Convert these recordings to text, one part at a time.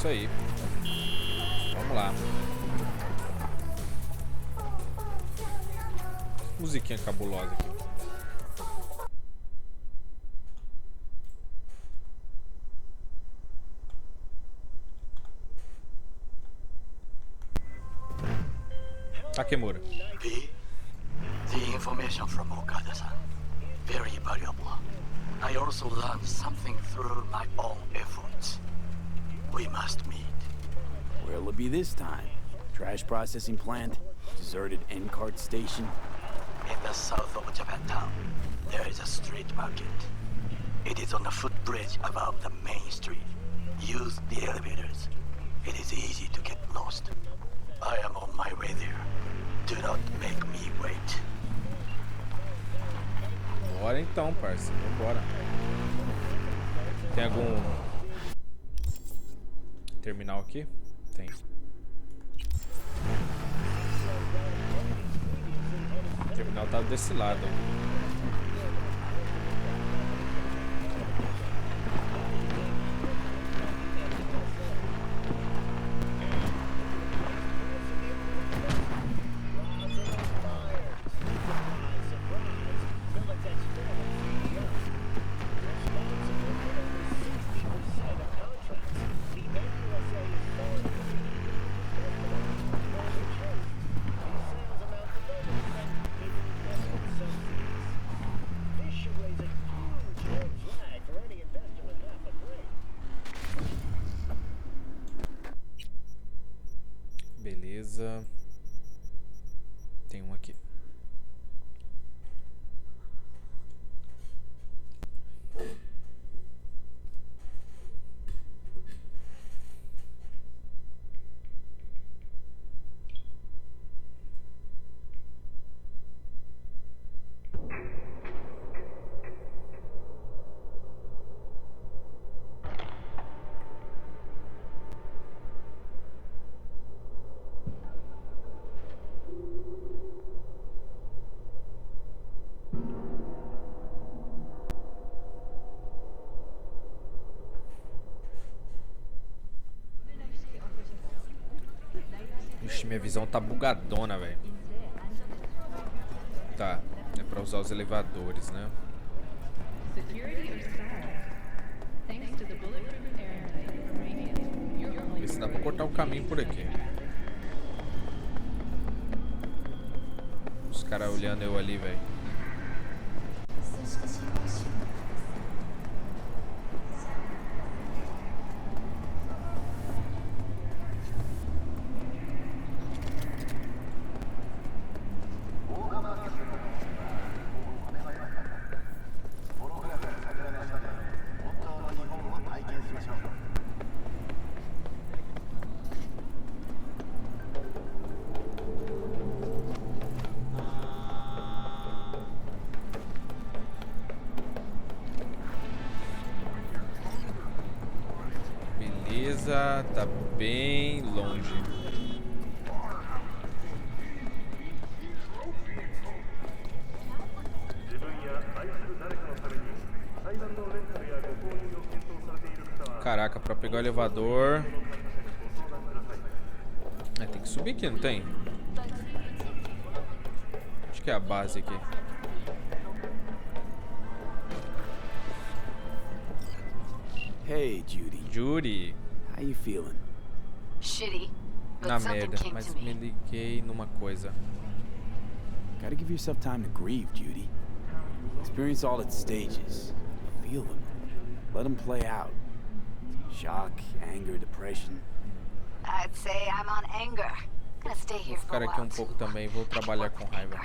isso aí. Vamos lá. Musiquinha cabulosa aqui. Takemura. The information from Okada-san, very valuable. I also learned something through my own efforts. We must meet. Where'll it be this time? Trash processing plant? Deserted N-cart station? In the south of Japantown, there is a street market. It is on a footbridge above the main street. Use the elevators. It is easy to get lost. I am on my way there. Do not make me wait. Bora então, parceiro. Vambora. Tem algum terminal aqui? Tem. O terminal tá desse lado. Beleza. Tem um aqui. Ixi, minha visão tá bugadona, velho. Tá, é pra usar os elevadores, né? Ver se dá pra cortar o caminho por aqui. Os caras olhando eu ali, velho. Tá bem longe. Caraca, pra pegar o elevador. É, tem que subir aqui, não tem? Acho que é a base aqui. Hey, Judy. Judy. How you feeling? Shitty, Na but something merda, came mas to me me. liguei numa coisa. Gotta give yourself time to grieve, Judy. Experience all its stages. Feel them. Let them play out. Shock, anger, depression. I'd say I'm on anger. Gonna stay Vou here for ficar a aqui while um pouco too. também, vou trabalhar com raiva.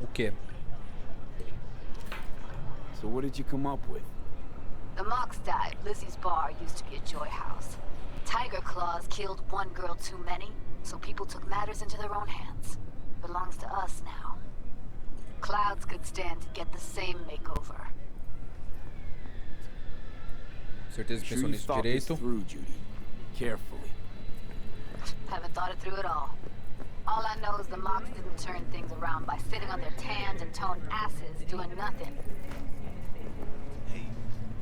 O quê? So what did you come up with? The Mox died. Lizzie's bar used to be a joy house. Tiger Claws killed one girl too many, so people took matters into their own hands. Belongs to us now. Clouds could stand to get the same makeover. Certeza que pensou nisso direito. Through, Judy. Carefully. Haven't thought it through at all. All I know is the Mox didn't turn things around by sitting on their tans and toned asses doing nothing.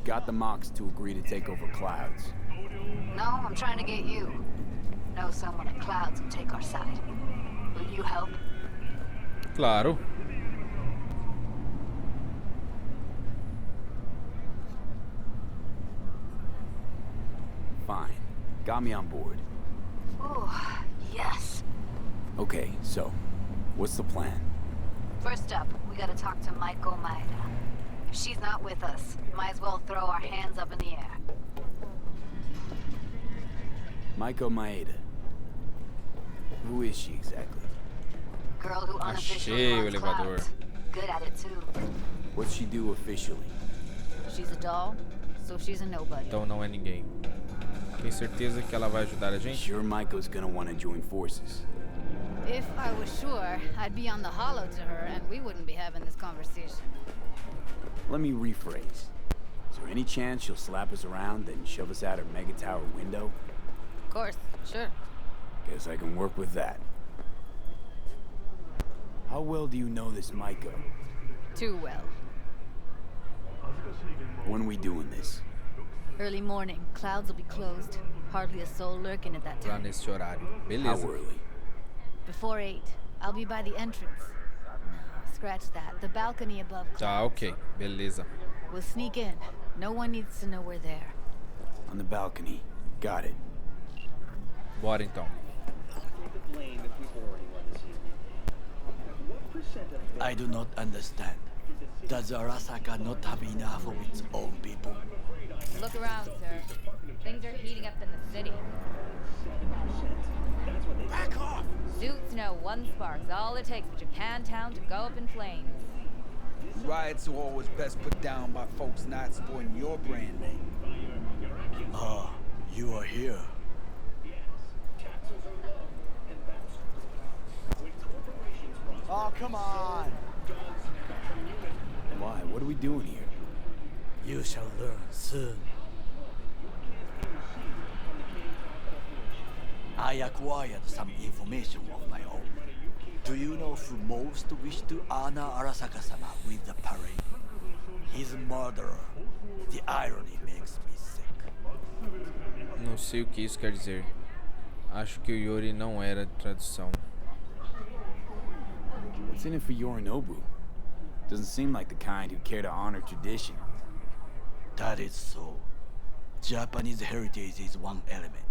got the Mox to agree to take over Clouds. No, I'm trying to get you. Know someone at Clouds and take our side. Will you help? Claro. Fine. Got me on board. Ooh, yes. Okay, so, what's the plan? First up, we gotta talk to Maeda. If she's not with us, might as well throw our hands up in the air. Maeda. Who is she exactly? Girl who unofficially Achei o runs elevador. Clouds. Good at it too. What's she do officially? She's a doll, so she's a nobody. Então não é ninguém. Tem certeza que ela vai ajudar a gente? Sure Maiko's gonna want to join forces. If I was sure, I'd be on the hollow to her and we wouldn't be having this conversation. Let me rephrase. Is there any chance she'll slap us around and shove us out her mega tower window? Of course, sure. Guess I can work with that. How well do you know this Maiko? Too well. When are we doing this? Early morning, Clouds will be closed. Hardly a soul lurking at that Lá time. nesse horário. How Beleza. early? Before 8, I'll be by the entrance. No, scratch that. The balcony above Clouds. Tá, ok. Beleza. We'll sneak in. No one needs to know we're there. On the balcony. Got it. Bora então. I do not understand. Does Arasaka not have enough of its own people? Look around, sir. Things are heating up in the city. Back off! Suits know one spark's all it takes for Japantown to go up in flames. Riots are always best put down by folks not supporting your brand name. Ah, you are here. Oh, come on! Why? What are we doing here? You shall learn soon. I acquired some information of my own. Do you know who most wished to honor Arasaka-sama with the parade? His murderer. The irony makes me sick. Não sei o que isso quer dizer. Acho que o Yori não era de tradução. What's in it for Yorinobu? Doesn't seem like the kind who care to honor tradition. That is so. Japanese heritage is one element.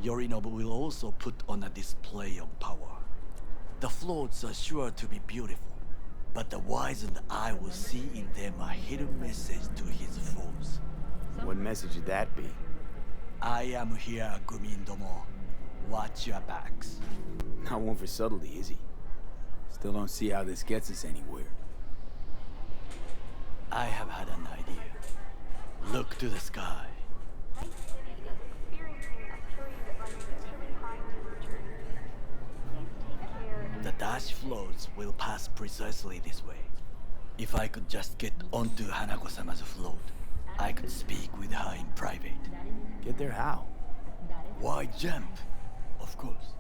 Yorinobu will also put on a display of power. The floats are sure to be beautiful, but the wizened eye will see in them a hidden message to his foes. What message would that be? I am here, Gumindomo. Watch your backs. Not one for subtlety, is he? Still don't see how this gets us anywhere. I have had an idea. Look to the sky. The dash floats will pass precisely this way. If I could just get onto Hanako-sama's float, I could speak with her in private. Get there how? Why jump? Of course.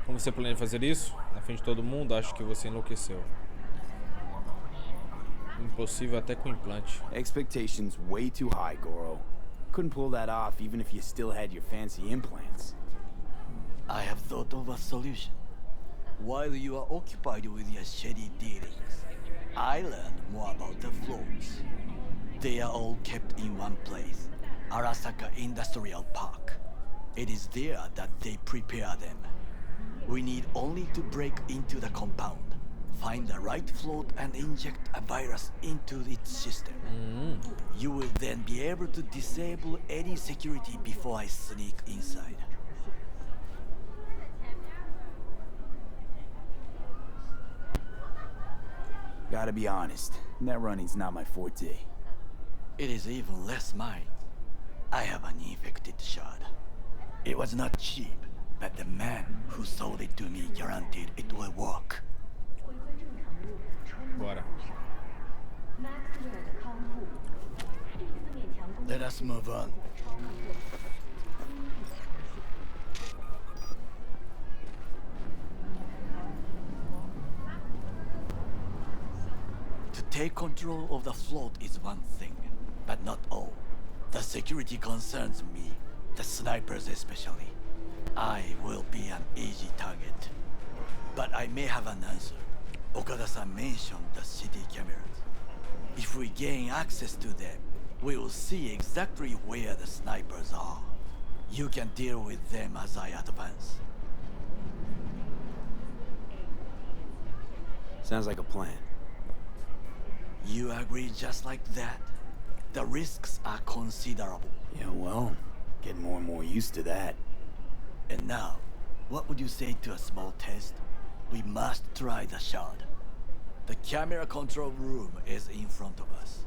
Como você planeja fazer isso? Na frente de todo mundo, acho que você enlouqueceu. Impossível até com implante. Expectations way too high, Goro. Couldn't pull that off even if you still had your fancy implants. I have thought of a solution. While you are occupied with your shady dealings, I learned more about the floats. They are all kept in one place, Arasaka Industrial Park. It is there that they prepare them. We need only to break into the compound, find the right float and inject a virus into its system. You will then be able to disable any security before I sneak inside. Gotta be honest, net running's not my forte. It is even less mine. I have an infected shard. It was not cheap, but the man who sold it to me guaranteed it will work. Bora. Let us move on. To take control of the float is one thing, but not all. The security concerns me, the snipers especially. I will be an easy target. But I may have an answer. Okada-san mentioned the city cameras. If we gain access to them, we will see exactly where the snipers are. You can deal with them as I advance. Sounds like a plan. You agree just like that? The risks are considerable. Yeah, well, getting more and more used to that. And now, what would you say to a small test? We must try the shard. The camera control room is in front of us.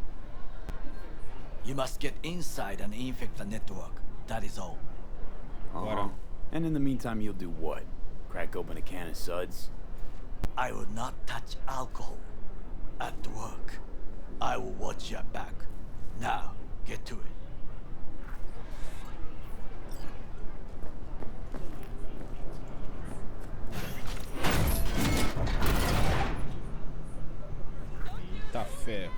You must get inside and infect the network. That is all. Bora. And in the meantime, you'll do what? Crack open a can of suds? I will not touch alcohol. At work, I will watch your back. Now, get to it. Eita ferro.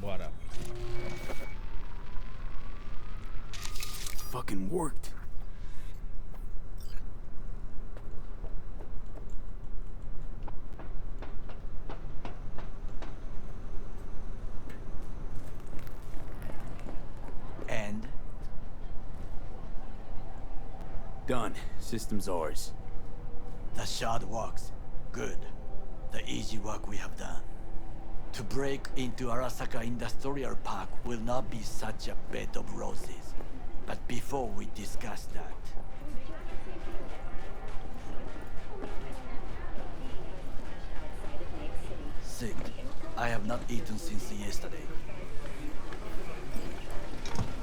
Bora. Fucking worked. And? Done. System's ours. The shard works. Good. The easy work we have done. To break into Arasaka Industrial Park will not be such a bed of roses. But before we discuss that... Sit. I have not eaten since yesterday.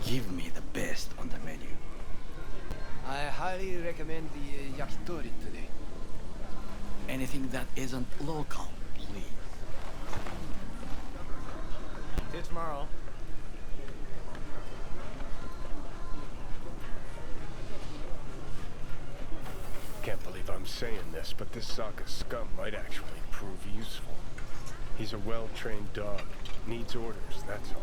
Give me the best on the menu. I highly recommend the yakitori today. Anything that isn't local, please. See you tomorrow. Can't believe I'm saying this, but this Sokka scum might actually prove useful. He's a well-trained dog, needs orders, that's all.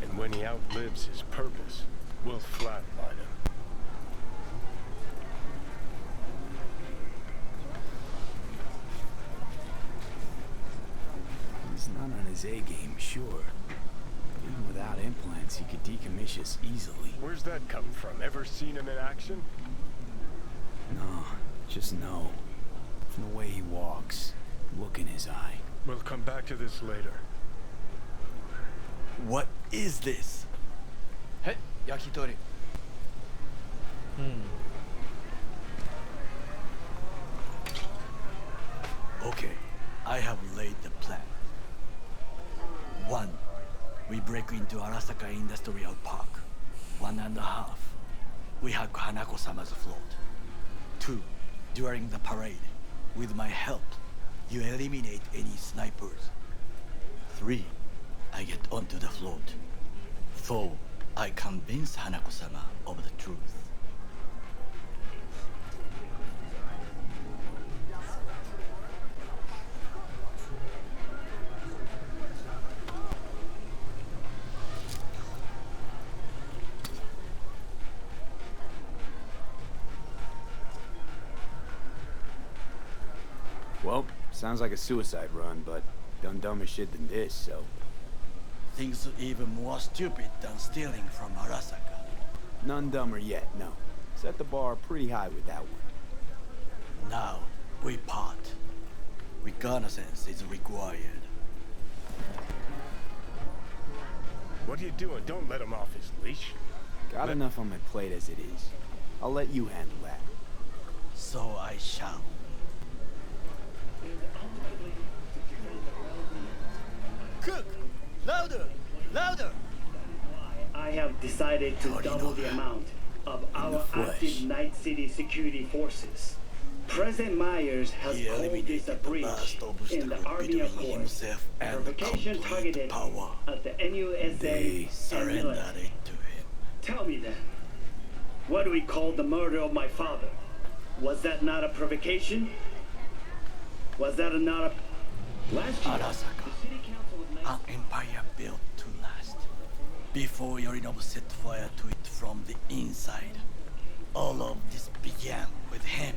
And when he outlives his purpose, we'll flatline him. He's not on his A-game, sure. Even without implants, he could decommission us easily. Where's that come from? Ever seen him in action? No, just no. From the way he walks, look in his eye. We'll come back to this later. What is this? Hey, yakitori. Okay, I have laid the plan. 1. We break into Arasaka Industrial Park. 1.5. We hack Hanako-sama's float. 2. During the parade, with my help, you eliminate any snipers. 3. I get onto the float. 4. I convince Hanako-sama of the truth. Well, sounds like a suicide run, but done dumber shit than this, so... Things even more stupid than stealing from Arasaka. None dumber yet, no. Set the bar pretty high with that one. Now, we part. Reconnaissance is required. What are you doing? Don't let him off his leash. Got enough on my plate as it is. I'll let you handle that. So I shall. Cook! Louder! Louder! I have decided to double the amount of our active Night City security forces. President Myers has called this a breach in the Army Accords. Provocation targeted at the NUSA and military. Tell me then, what do we call the murder of my father? Was that not a provocation? Was that not a... Last year, Arasaka, an empire built to last. Before Yorinobu set fire to it from the inside, all of this began with him.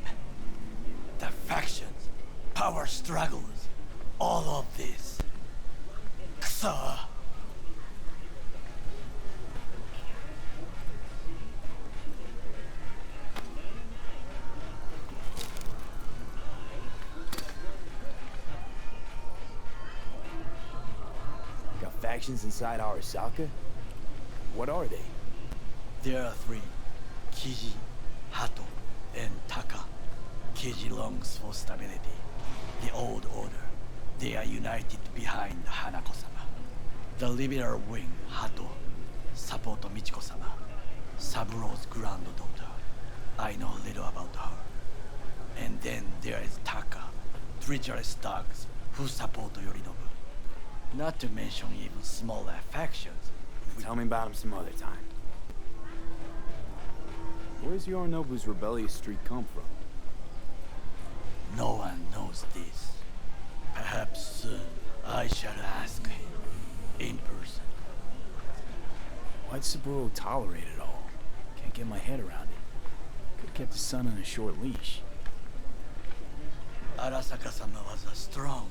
The factions, power struggles, all of this. Kusa! Got factions inside Arasaka? What are they? There are three: Kiji, Hato, and Taka. Kiji longs for stability. The old order. They are united behind Hanako-sama. The liberal wing, Hato, support Michiko-sama, Saburo's granddaughter. I know little about her. And then there is Taka, treacherous thugs who support Yorinobu. Not to mention even smaller factions. Tell me about him some other time. Where's Yorinobu's rebellious streak come from? No one knows this. Perhaps soon I shall ask him in person. Why'd Saburo tolerate it all? Can't get my head around it. Could've kept his son on a short leash. Arasaka-sama was a strong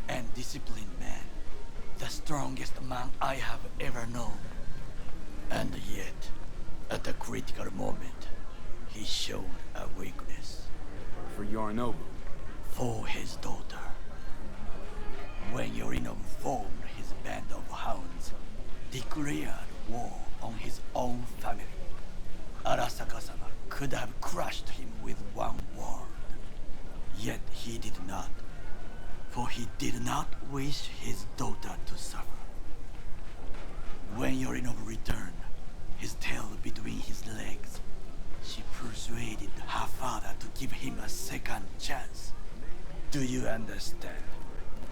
and disciplined man. The strongest man I have ever known. And yet, at a critical moment, he showed a weakness. For Yorinobu? For his daughter. When Yorinobu formed his band of hounds, declared war on his own family, Arasaka-sama could have crushed him with one word. Yet he did not, for he did not wish his daughter to suffer. When Yorinobu returned, his tail between his legs, she persuaded her father to give him a second chance. Do you understand?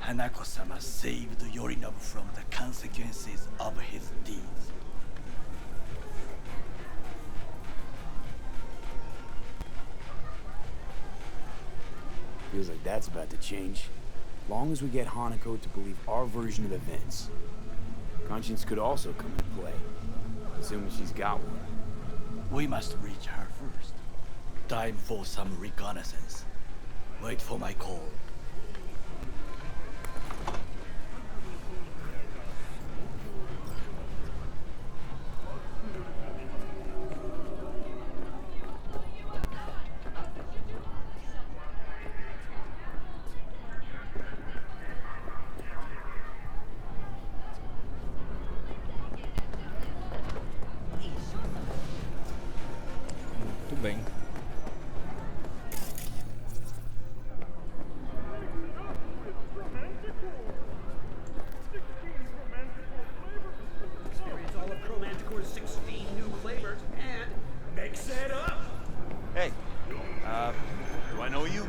Hanako-sama saved Yorinobu from the consequences of his deeds. Feels like that's about to change. Long as we get Hanako to believe our version of events. Conscience could also come into play, assuming she's got one. We must reach her first. Time for some reconnaissance. Wait for my call. Muito bem. Experience all of Chromanticore's 16 new flavors and mix it up! Hey, do I know you?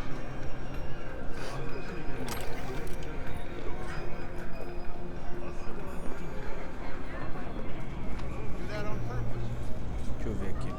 Deixa eu ver aqui.